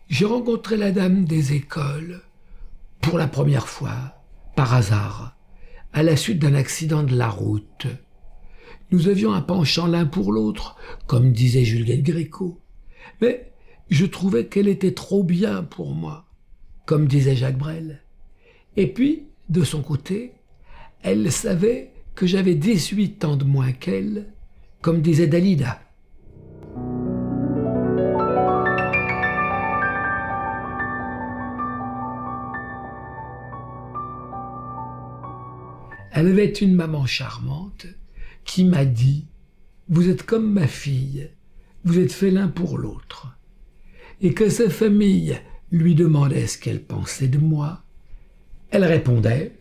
j'ai rencontré la dame des écoles pour la première fois, par hasard, à la suite d'un accident de la route. Nous avions un penchant l'un pour l'autre, comme disait Juliette Gréco, mais je trouvais qu'elle était trop bien pour moi, comme disait Jacques Brel. Et puis, de son côté, elle savait que j'avais 18 ans de moins qu'elle, comme disait Dalida. Elle avait une maman charmante qui m'a dit « Vous êtes comme ma fille, vous êtes faits l'un pour l'autre. » Et que sa famille lui demandait ce qu'elle pensait de moi, elle répondait.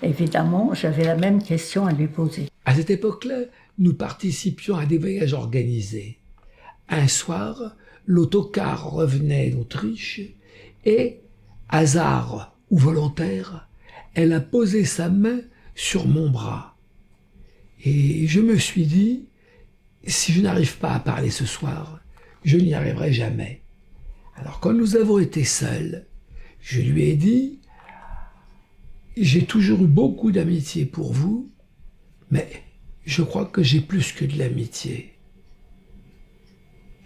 Évidemment, j'avais la même question à lui poser. À cette époque-là, nous participions à des voyages organisés. Un soir, l'autocar revenait d'Autriche et, hasard ou volontaire, elle a posé sa main sur mon bras. Et je me suis dit, si je n'arrive pas à parler ce soir, je n'y arriverai jamais. Alors quand nous avons été seuls, je lui ai dit, j'ai toujours eu beaucoup d'amitié pour vous, mais je crois que j'ai plus que de l'amitié.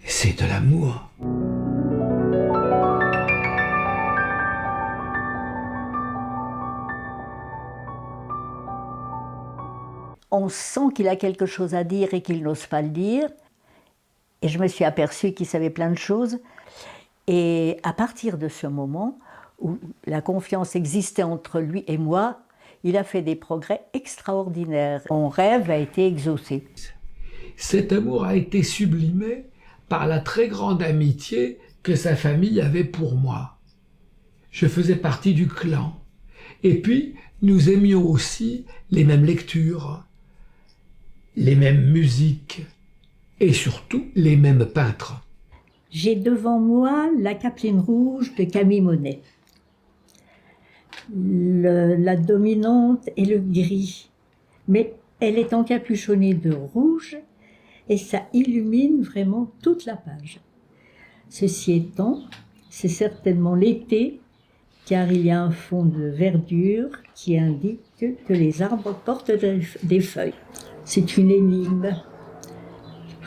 C'est de l'amour. On sent qu'il a quelque chose à dire et qu'il n'ose pas le dire. Et je me suis aperçue qu'il savait plein de choses. Et à partir de ce moment où la confiance existait entre lui et moi, il a fait des progrès extraordinaires. Mon rêve a été exaucé. Cet amour a été sublimé par la très grande amitié que sa famille avait pour moi. Je faisais partie du clan. Et puis, nous aimions aussi les mêmes lectures, les mêmes musiques et surtout les mêmes peintres. J'ai devant moi la Capeline rouge de Camille Monet. La dominante est le gris, mais elle est encapuchonnée de rouge et ça illumine vraiment toute la page. Ceci étant, c'est certainement l'été, car il y a un fond de verdure qui indique que les arbres portent des feuilles. C'est une énigme.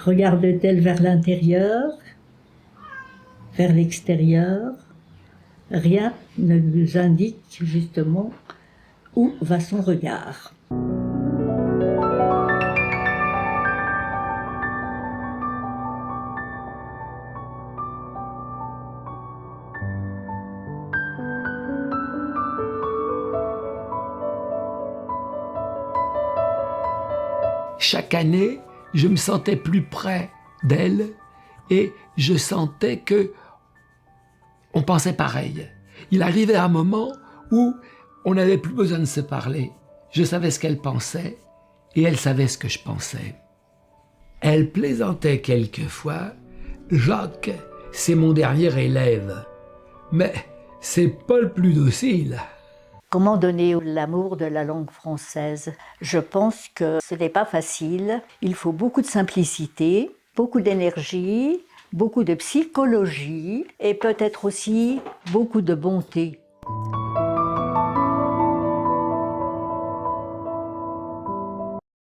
Regarde-t-elle vers l'intérieur, vers l'extérieur? Rien ne nous indique justement où va son regard. Chaque année, je me sentais plus près d'elle et je sentais que on pensait pareil. Il arrivait un moment où on n'avait plus besoin de se parler. Je savais ce qu'elle pensait et elle savait ce que je pensais. Elle plaisantait quelquefois. Jacques, c'est mon dernier élève. Mais c'est pas le plus docile. Comment donner l'amour de la langue française? Je pense que ce n'est pas facile. Il faut beaucoup de simplicité, beaucoup d'énergie, beaucoup de psychologie et peut-être aussi beaucoup de bonté.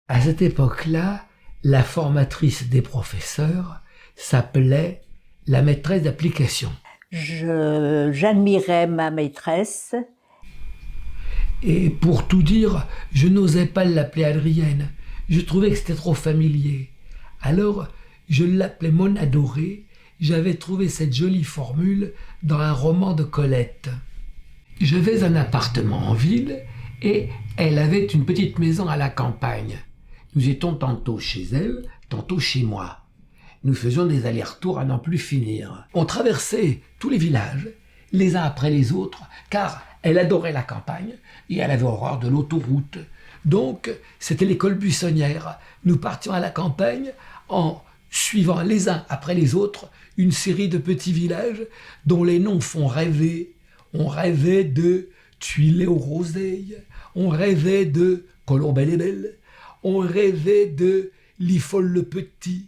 À cette époque-là, la formatrice des professeurs s'appelait la maîtresse d'application. J'admirais ma maîtresse. Et pour tout dire, je n'osais pas l'appeler Adrienne. Je trouvais que c'était trop familier. Alors, je l'appelais mon adorée. J'avais trouvé cette jolie formule dans un roman de Colette. J'avais un appartement en ville et elle avait une petite maison à la campagne. Nous étions tantôt chez elle, tantôt chez moi. Nous faisions des allers-retours à n'en plus finir. On traversait tous les villages, les uns après les autres, car elle adorait la campagne et elle avait horreur de l'autoroute. Donc, c'était l'école buissonnière. Nous partions à la campagne en suivant les uns après les autres une série de petits villages dont les noms font rêver. On rêvait de Tuilé-aux-Roseilles, on rêvait de Colombelle-et-Belle, on rêvait de Liffol-le-Petit,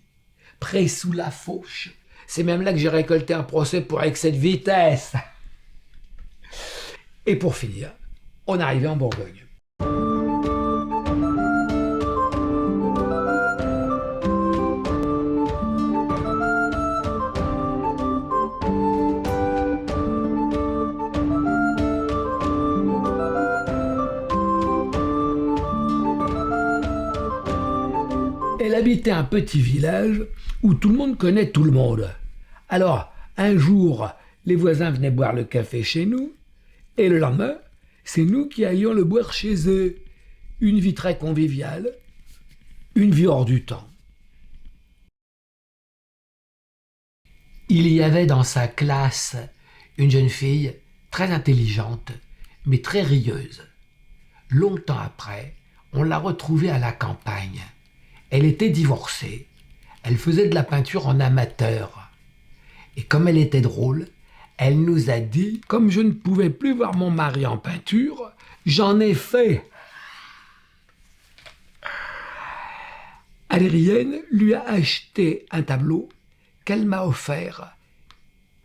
Près-sous-la-Fauche, C'est même là que j'ai récolté un procès pour excès de vitesse. Et pour finir, on arrivait en Bourgogne. Elle habitait un petit village où tout le monde connaît tout le monde. Alors, un jour, les voisins venaient boire le café chez nous, et le lendemain, c'est nous qui allions le boire chez eux. Une vie très conviviale, une vie hors du temps. Il y avait dans sa classe une jeune fille très intelligente, mais très rieuse. Longtemps après, on l'a retrouvée à la campagne. Elle était divorcée. Elle faisait de la peinture en amateur. Et comme elle était drôle, elle nous a dit « Comme je ne pouvais plus voir mon mari en peinture, j'en ai fait !» Adrienne lui a acheté un tableau qu'elle m'a offert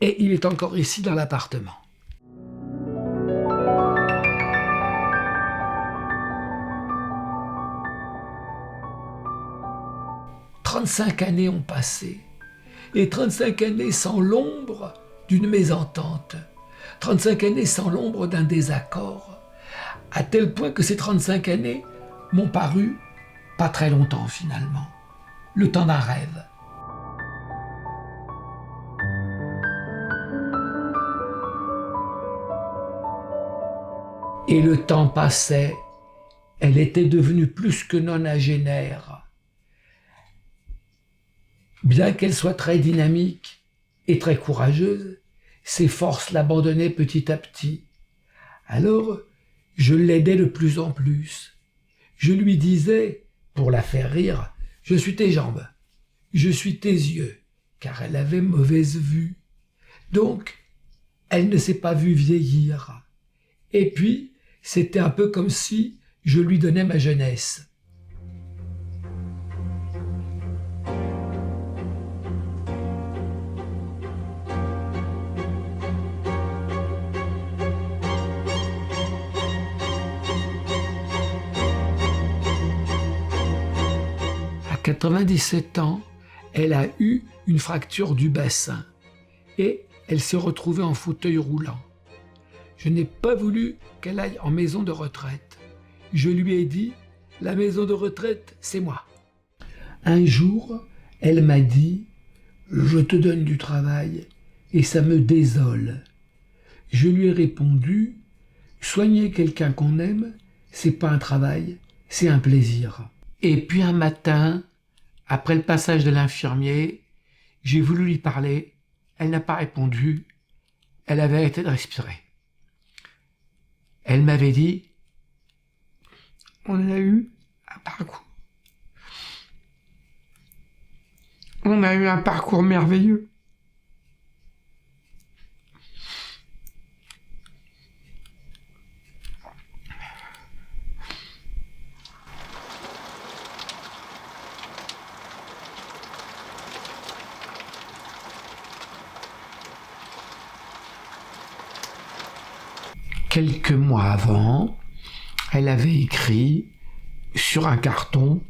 et il est encore ici dans l'appartement. « 35 années ont passé, et 35 années sans l'ombre d'une mésentente, 35 années sans l'ombre d'un désaccord, à tel point que ces 35 années m'ont paru pas très longtemps finalement, le temps d'un rêve. Et le temps passait, elle était devenue plus que nonagénaire. Bien qu'elle soit très dynamique et très courageuse, ses forces l'abandonnaient petit à petit. Alors, je l'aidais de plus en plus. Je lui disais, pour la faire rire, « Je suis tes jambes, je suis tes yeux », car elle avait mauvaise vue. Donc, elle ne s'est pas vue vieillir. Et puis, c'était un peu comme si je lui donnais ma jeunesse. À 97 ans, elle a eu une fracture du bassin et elle s'est retrouvée en fauteuil roulant. Je n'ai pas voulu qu'elle aille en maison de retraite. Je lui ai dit, la maison de retraite, c'est moi. Un jour, elle m'a dit, je te donne du travail et ça me désole. Je lui ai répondu, soigner quelqu'un qu'on aime, c'est pas un travail, c'est un plaisir. Et puis un matin, après le passage de l'infirmier, j'ai voulu lui parler, elle n'a pas répondu, elle avait arrêté de respirer. Elle m'avait dit, on a eu un parcours. On a eu un parcours merveilleux. Quelques mois avant, elle avait écrit sur un carton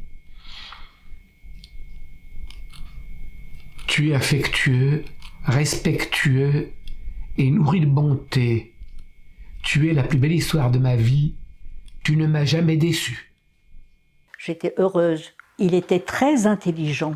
« Tu es affectueux, respectueux et nourri de bonté. Tu es la plus belle histoire de ma vie. Tu ne m'as jamais déçue. » J'étais heureuse. Il était très intelligent.